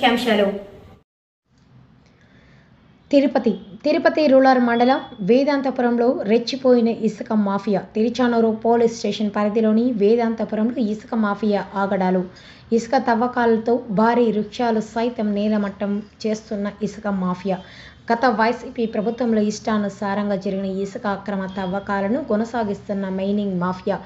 ముఖ్యాంశాలు. తిరుపతి రూరల్ మండలం వేదాంతపురంలో రెచ్చిపోయిన ఇసుక మాఫియా. తిరుచానూరు పోలీస్ స్టేషన్ పరిధిలోని వేదాంతపురంలో ఇసుక మాఫియా ఆగడాలు. ఇసుక తవ్వకాలతో భారీ వృక్షాలు సైతం నేలమట్టం చేస్తున్న ఇసుక మాఫియా. గత వైసీపీ ప్రభుత్వంలో ఇష్టానుసారంగా జరిగిన ఇసుక అక్రమ తవ్వకాలను కొనసాగిస్తున్న మైనింగ్ మాఫియా.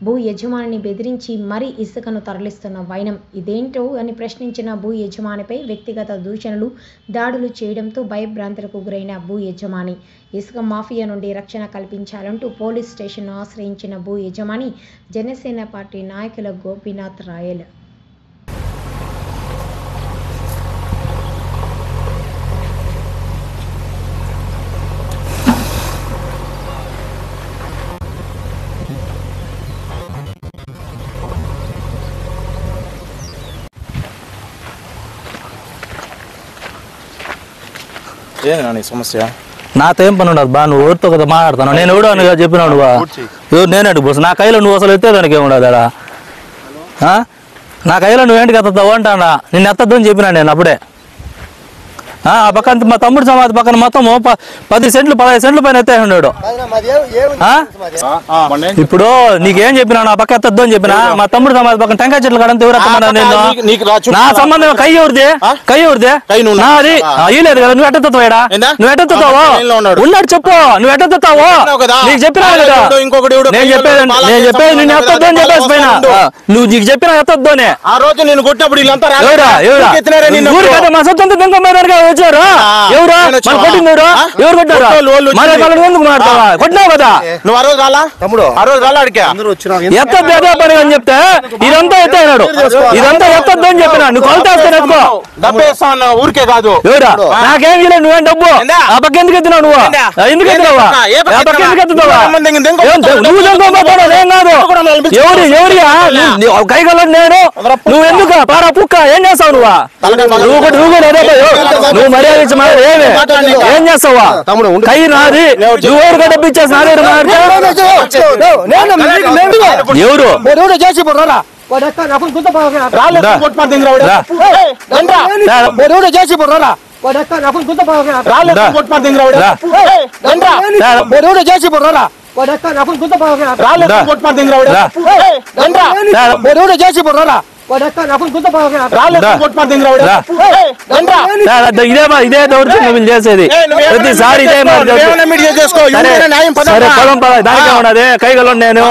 భూ యజమానిని బెదిరించి మరీ ఇసుకను తరలిస్తున్న వైనం ఇదేంటో అని ప్రశ్నించిన భూ యజమానిపై వ్యక్తిగత దూషణలు, దాడులు చేయడంతో భయభ్రాంతులకు గురైన భూ యజమాని. ఇసుక మాఫియా నుండి రక్షణ కల్పించాలంటూ పోలీస్ స్టేషన్ను ఆశ్రయించిన భూ యజమాని జనసేన పార్టీ నాయకుల గోపీనాథ్ రాయల్. సమస్య నాతో ఏం పని ఉండదు బా, నువ్వు ఎవరితో కదా మాట్లాడుతాను. నేను ఎవడో అని చెప్పినావు నువ్వు ఎవరు? నేనేంటి బోసు నా కైలో నువ్వు అసలు ఎత్తేదానికి ఏముండదు అలా. నా కైలో నువ్వేంటికి ఎత్తావు అంటానా? నిన్ను ఎత్తద్దు అని చెప్పినా నేను అప్పుడే. ఆ పక్కన మా తమ్ముడు సమాధి పక్కన మొత్తం 10 సెంట్లు 15 సెంట్ల పైన ఎత్తే ఉన్నాడు. ఇప్పుడు నీకేం చెప్పినా నా పక్క ఎత్తద్దు అని చెప్పినా. మా తమ్ముడు సమాధి పక్కన టెంకాయ చెట్లు కడంతా ఎవరెత్తమన్నా నేను? నా సంబంధం కై ఎవరిది? నాది అయ్యలేదు కదా. నువ్వు ఎట్టెత్తావు? నువ్వు ఎట్టెత్తావు? ఉన్నాడు చెప్పు. నువ్వు ఎట్టెత్తావు? నీకు చెప్పినా కదా. నేను చెప్పేది నిన్ను ఎత్తద్దు అని చెప్పేసి పైన నువ్వు నీకు చెప్పినా ఎత్తద్దు అని. ఊరి కదా మా సొంత దొంగ వచ్చారు. ఎవరు కొట్టింది? ఎవరు కొట్టారు? ఎందుకు మాట్లాడతావా? కొట్టినావు కదా నువ్వు. ఆ రోజు రాలా తమ్ముడు? ఆ రోజు రాలా అడిగా ఎత్తద్దు ఏదో పని అని చెప్తే ఇదంతా ఎత్తాడు. ఇదంతా ఎత్తద్దు అని చెప్పినా. నువ్వు కొలతేస్తాను ఎత్తుకో. ఊరికే కాదు. ఎవరా నాకేం చేయలేదు. నువ్వేం డబ్బు ఆ పక్క ఎందుకు ఎత్తినావు? నువ్వు ఎందుకు ఎత్తినావా? ఆ పక్క ఎందుకు ఎత్తుతావా? నువ్వు దొంగపోతావు ఏం కాదు. ఎవరియా కైగల నేను? నువ్వు ఎందుకు పారా పుక్క ఏం చేస్తావు? నువ్వు మర్యాద ఏం చేస్తావా? కై నాది. నువ్వు ఎవరు డబ్బు ఇచ్చేస్తున్నారు? ఎవరు చేసి ఇదే దౌర్జన్యం చేసేది ప్రతిసారి ఇదే. దానికే ఉన్నది కైగలో నేను.